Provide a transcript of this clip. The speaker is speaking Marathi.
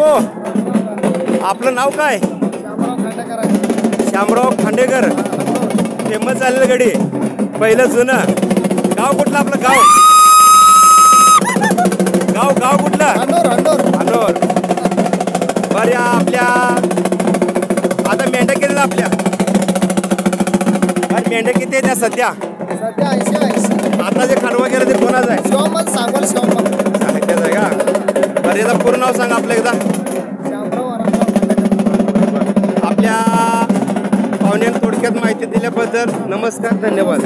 आपलं नाव काय? श्यामराव खांडेकर. फेमस झालेलं गडी, पहिलं जुनं. गाव कुठलं आपलं? गाव कुठलं? अनोर. बरं, या आपल्या आता मेंढ्या किती आपल्या? बरं, मेंढ्या किती आहेत सध्या? 80. आता जे खांडवा गेलं ते कोणाचं आहे? साहित्याचं आहे का? बरं, याचं पूर्ण नाव सांगा आपलं एकदा. आपल्या पाहुण्यांनी थोडक्यात माहिती दिल्याबद्दल नमस्कार, धन्यवाद.